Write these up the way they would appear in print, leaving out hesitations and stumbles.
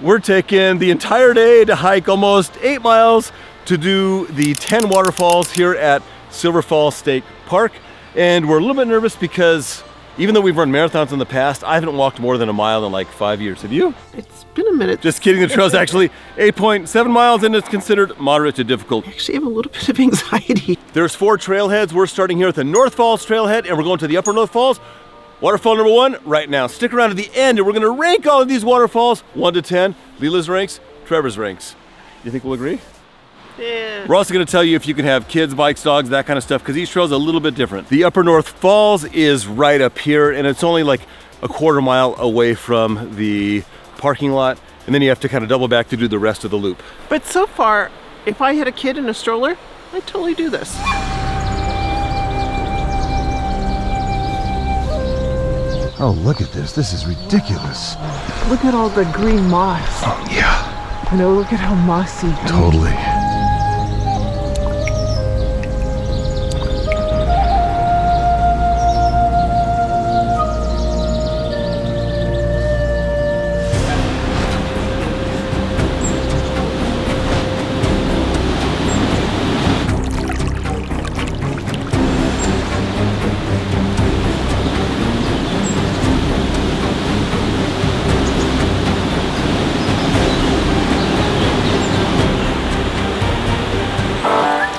We're taking the entire day to hike almost 8 miles to do the 10 waterfalls here at Silver Falls State Park. And we're a little bit nervous because even though we've run marathons in the past, I haven't walked more than a mile in like 5 years. Have you? It's been a minute. Just kidding, the trail's actually 8.7 miles and it's considered moderate to difficult. I actually have a little bit of anxiety. There's 4 trailheads. We're starting here at the North Falls trailhead and we're going to the Upper North Falls. Waterfall number 1 right now. Stick around to the end and we're gonna rank all of these waterfalls 1 to 10. Leela's ranks, Trevor's ranks. You think we'll agree? Yeah. We're also gonna tell you if you can have kids, bikes, dogs, that kind of stuff, because each trail's a little bit different. The Upper North Falls is right up here and it's only like a quarter mile away from the parking lot. And then you have to kind of double back to do the rest of the loop. But so far, if I had a kid in a stroller, I'd totally do this. Oh, look at this. This is ridiculous. Look at all the green moss. Oh, yeah. You know, look at how mossy. Totally.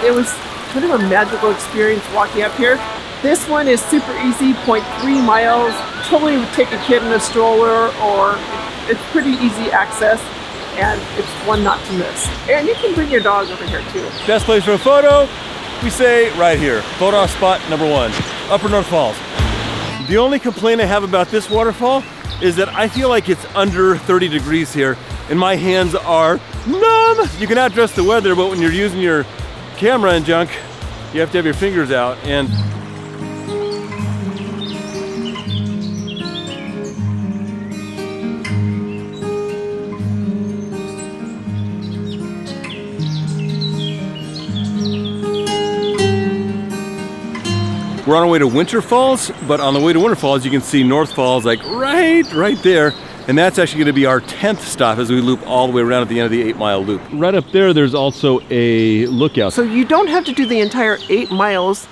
It was kind of a magical experience walking up here. This one is super easy, 0.3 miles. Totally would take a kid in a stroller, or it's pretty easy access, and it's one not to miss. And you can bring your dog over here too. Best place for a photo, we say right here. Photo spot number 1, Upper North Falls. The only complaint I have about this waterfall is that I feel like it's under 30 degrees here, and my hands are numb. You can outdress the weather, but when you're using your camera and junk, you have to have your fingers out. And we're on our way to Winter Falls, but on the way to Winter Falls, you can see North Falls like right there. And that's actually gonna be our 10th stop as we loop all the way around at the end of the 8-mile loop. Right up there, there's also a lookout. So you don't have to do the entire 8 miles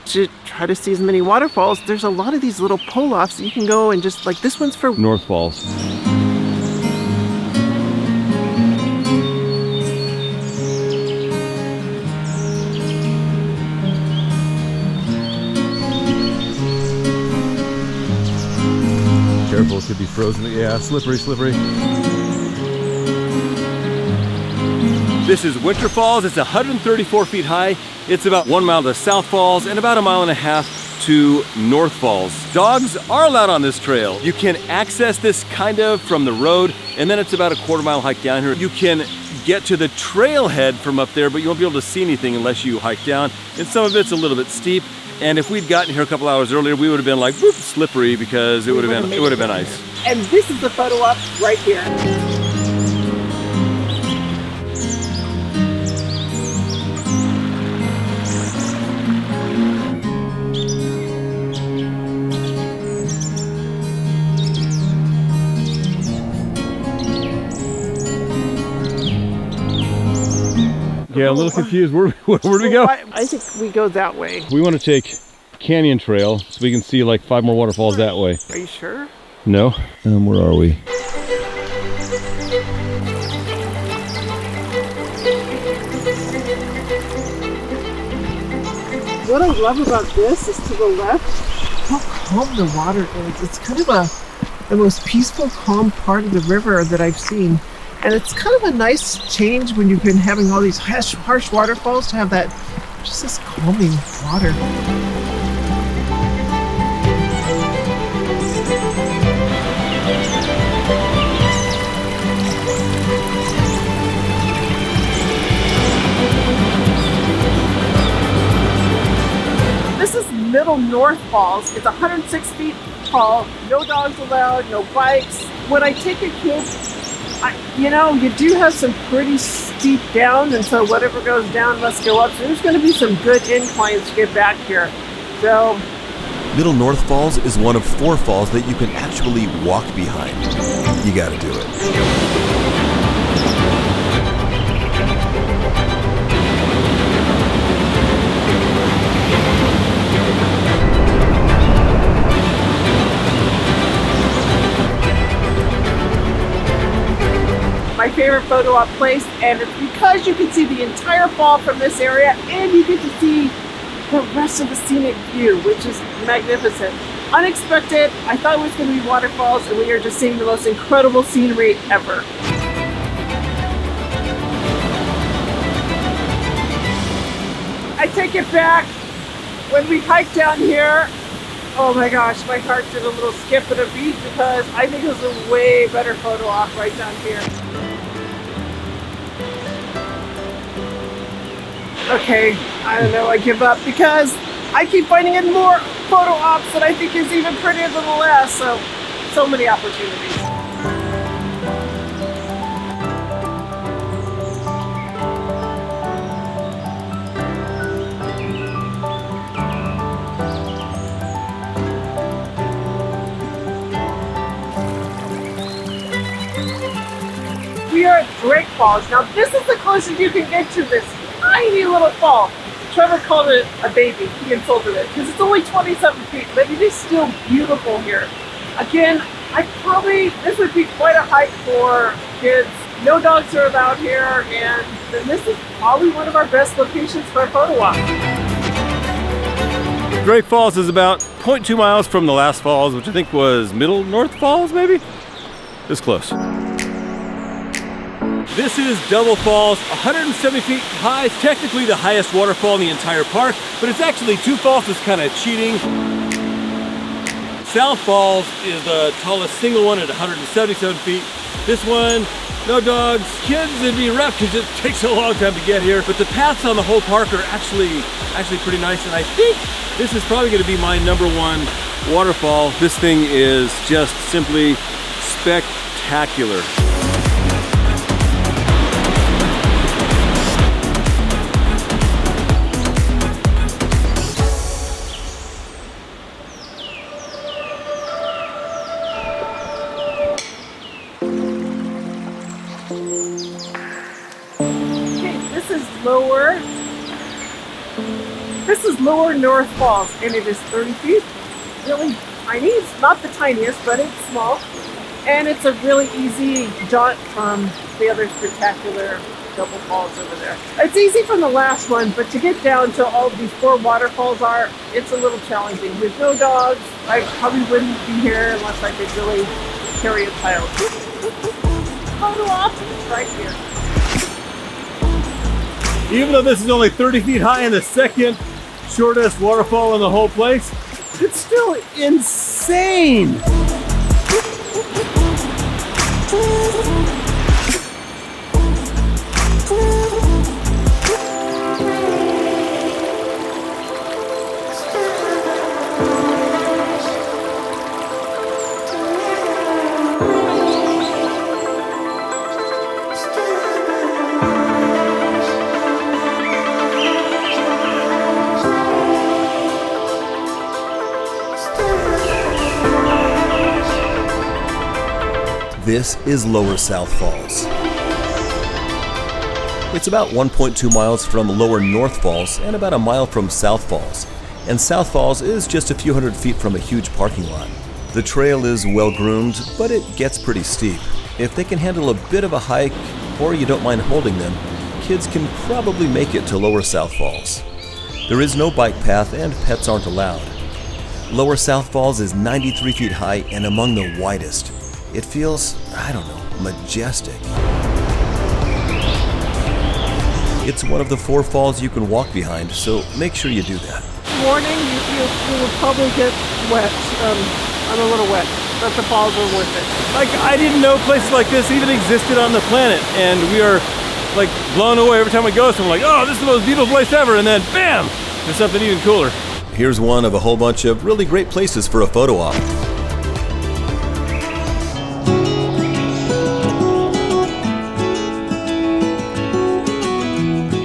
to try to see as many waterfalls. There's a lot of these little pull-offs that you can go and just, like this one's for North Falls. Careful, it could be frozen. Yeah, slippery. This is Winter Falls. It's 134 feet high. It's about 1 mile to South Falls and about 1.5 miles to North Falls. Dogs are allowed on this trail. You can access this kind of from the road, and then it's about a quarter-mile hike down here. You can get to the trailhead from up there, but you won't be able to see anything unless you hike down. And some of it's a little bit steep. And if we'd gotten here a couple hours earlier, we would have been like, whoop, slippery, because it would have been ice. And this is the photo op right here. Yeah, a little confused. Where do we go? I think we go that way. We want to take Canyon Trail so we can see like 5 more waterfalls that way. Are you sure? No? Where are we? What I love about this is to the left, how calm the water is. It's kind of the most peaceful, calm part of the river that I've seen. And it's kind of a nice change when you've been having all these harsh waterfalls to have that, just this calming water. This is Middle North Falls. It's 106 feet tall, no dogs allowed, no bikes. When I take a kid, you do have some pretty steep down, and so whatever goes down must go up. So there's going to be some good inclines to get back here. So Middle North Falls is one of 4 falls that you can actually walk behind. You gotta do it. my favorite photo op place, and it's because you can see the entire fall from this area and you get to see the rest of the scenic view, which is magnificent. Unexpected. I thought it was going to be waterfalls, and we are just seeing the most incredible scenery ever. I take it back. When we hiked down here, oh my gosh, my heart did a little skip and a beat because I think it was a way better photo op right down here. Okay, I don't know, I give up because I keep finding in more photo ops that I think is even prettier than the last, so many opportunities. We are at Drake Falls. Now this is the closest you can get to this tiny little fall. Trevor called it a baby. He insulted it because it's only 27 feet, but it is still beautiful here. Again, this would be quite a hike for kids. No dogs are allowed here, and then this is probably one of our best locations for a photo op. Drake Falls is about 0.2 miles from the last falls, which I think was Middle North Falls, maybe? This close. This is Double Falls, 170 feet high. It's technically the highest waterfall in the entire park, but it's actually 2 falls that's kind of cheating. South Falls is the tallest single one at 177 feet. This one, no dogs. Kids, it'd be rough because it takes a long time to get here, but the paths on the whole park are actually pretty nice, and I think this is probably going to be my #1 waterfall. This thing is just simply spectacular. This is Lower North Falls, and it is 30 feet, really tiny. It's not the tiniest, but it's small. And it's a really easy jaunt from the other spectacular Double Falls over there. It's easy from the last one, but to get down to all these 4 waterfalls it's a little challenging. With no dogs, I probably wouldn't be here unless I could really carry a child. Photo op right here. Even though this is only 30 feet high and the second shortest waterfall in the whole place, it's still insane. This is Lower South Falls. It's about 1.2 miles from Lower North Falls and about a mile from South Falls. And South Falls is just a few hundred feet from a huge parking lot. The trail is well groomed, but it gets pretty steep. If they can handle a bit of a hike, or you don't mind holding them, kids can probably make it to Lower South Falls. There is no bike path and pets aren't allowed. Lower South Falls is 93 feet high and among the widest. It feels, I don't know, majestic. It's one of the 4 falls you can walk behind, so make sure you do that. Warning, you will probably get wet. I'm a little wet, but the falls are worth it. Like, I didn't know places like this even existed on the planet, and we are like blown away every time we go. So I'm like, oh, this is the most beautiful place ever, and then bam, there's something even cooler. Here's one of a whole bunch of really great places for a photo op.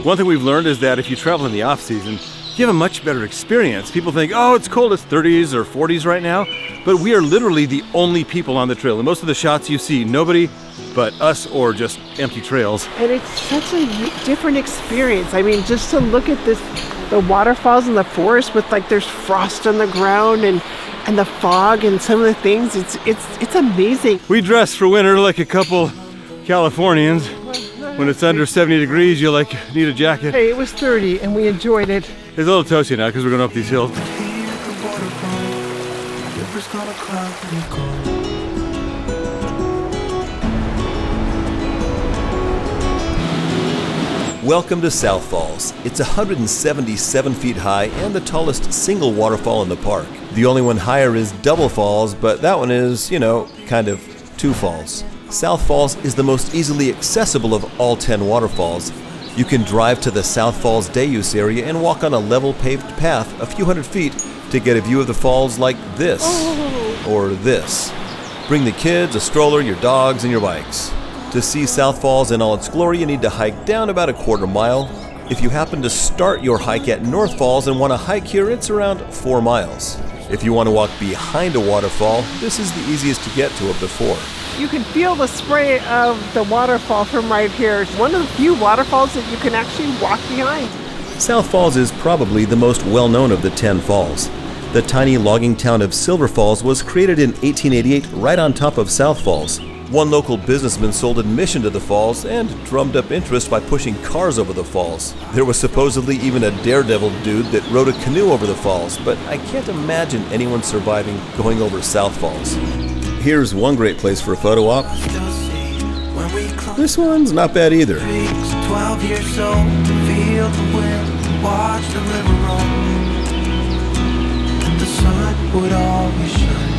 One thing we've learned is that if you travel in the off season, you have a much better experience. People think, oh, it's cold, it's 30s or 40s right now, but we are literally the only people on the trail. And most of the shots you see, nobody but us or just empty trails. And it's such a different experience. I mean, just to look at this, the waterfalls in the forest with like there's frost on the ground and and the fog and some of the things, it's amazing. We dressed for winter like a couple Californians, when it's under 70 degrees, you like need a jacket. Hey, it was 30 and we enjoyed it. It's a little toasty now because we're going up these hills. Welcome to South Falls. It's 177 feet high and the tallest single waterfall in the park. The only one higher is Double Falls, but that one is, you know, kind of two falls. South Falls is the most easily accessible of all 10 waterfalls. You can drive to the South Falls day use area and walk on a level paved path a few hundred feet to get a view of the falls like this, or this. Bring the kids, a stroller, your dogs, and your bikes. To see South Falls in all its glory, you need to hike down about a quarter mile. If you happen to start your hike at North Falls and want to hike here, it's around 4 miles. If you want to walk behind a waterfall, this is the easiest to get to of the 4. You can feel the spray of the waterfall from right here. It's one of the few waterfalls that you can actually walk behind. South Falls is probably the most well-known of the 10 falls. The tiny logging town of Silver Falls was created in 1888 right on top of South Falls. One local businessman sold admission to the falls and drummed up interest by pushing cars over the falls. There was supposedly even a daredevil dude that rode a canoe over the falls, but I can't imagine anyone surviving going over South Falls. Here's one great place for a photo op. This one's not bad either. 12 years old to feel the wind, watch the river roll, and the sun would always shine.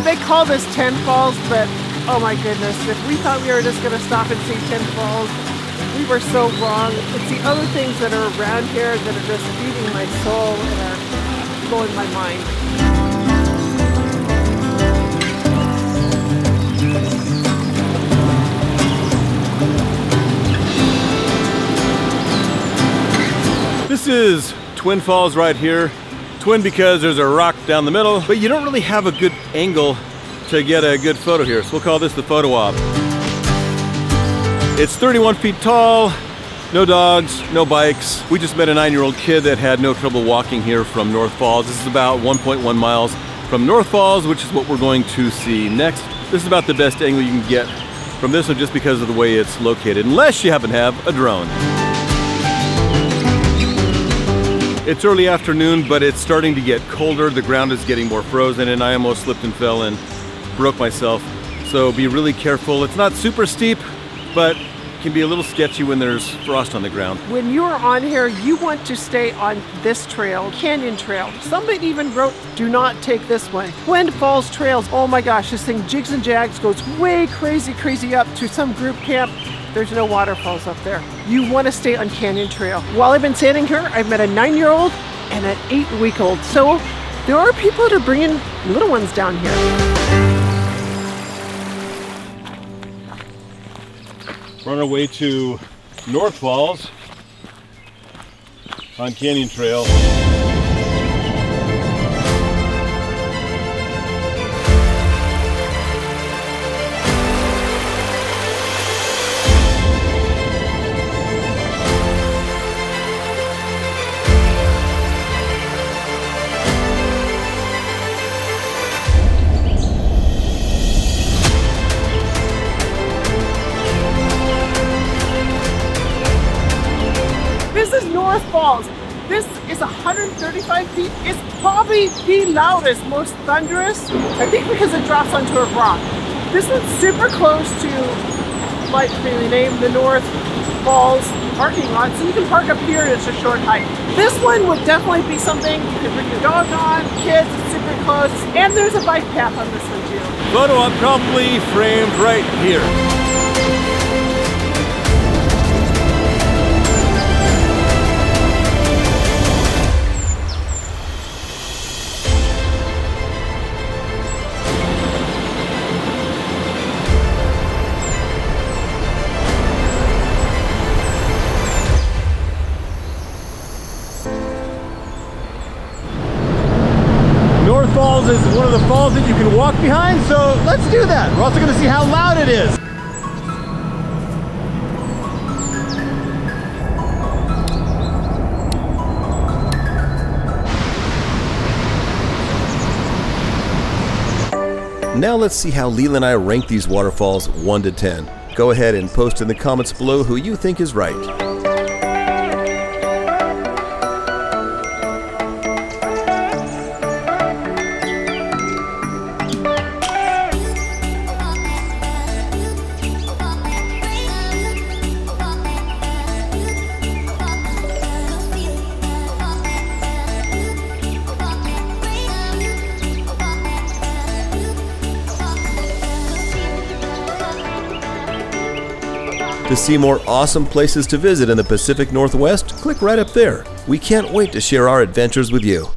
They call this 10 Falls, but oh my goodness, if we thought we were just going to stop and see 10 Falls, we were so wrong. It's the other things that are around here that are just feeding my soul and are blowing my mind. This is Twin Falls right here. Twin because there's a rock down the middle, but you don't really have a good angle to get a good photo here. So we'll call this the photo op. It's 31 feet tall, no dogs, no bikes. We just met a 9-year-old kid that had no trouble walking here from North Falls. This is about 1.1 miles from North Falls, which is what we're going to see next. This is about the best angle you can get from this one just because of the way it's located, unless you happen to have a drone. It's early afternoon, but it's starting to get colder. The ground is getting more frozen, and I almost slipped and fell and broke myself. So be really careful. It's not super steep, but can be a little sketchy when there's frost on the ground. When you're on here, you want to stay on this trail, Canyon Trail. Somebody even wrote, do not take this one. Twin Falls Trails, oh my gosh, this thing jigs and jags, goes way crazy up to some group camp. There's no waterfalls up there. You want to stay on Canyon Trail. While I've been standing here, I've met a 9-year-old and an 8-week-old. So there are people that are bringing little ones down here. We're on our way to North Falls on Canyon Trail. North Falls. This is 135 feet. It's probably the loudest, most thunderous. I think because it drops onto a rock. This one's super close to, like the name, the North Falls parking lot. So you can park up here and it's a short hike. This one would definitely be something you could bring your dog on, kids, it's super close. And there's a bike path on this one too. Photo op probably framed right here. North Falls is one of the falls that you can walk behind, so let's do that. We're also going to see how loud it is. Now let's see how Leela and I rank these waterfalls 1 to 10. Go ahead and post in the comments below who you think is right. To see more awesome places to visit in the Pacific Northwest, click right up there. We can't wait to share our adventures with you.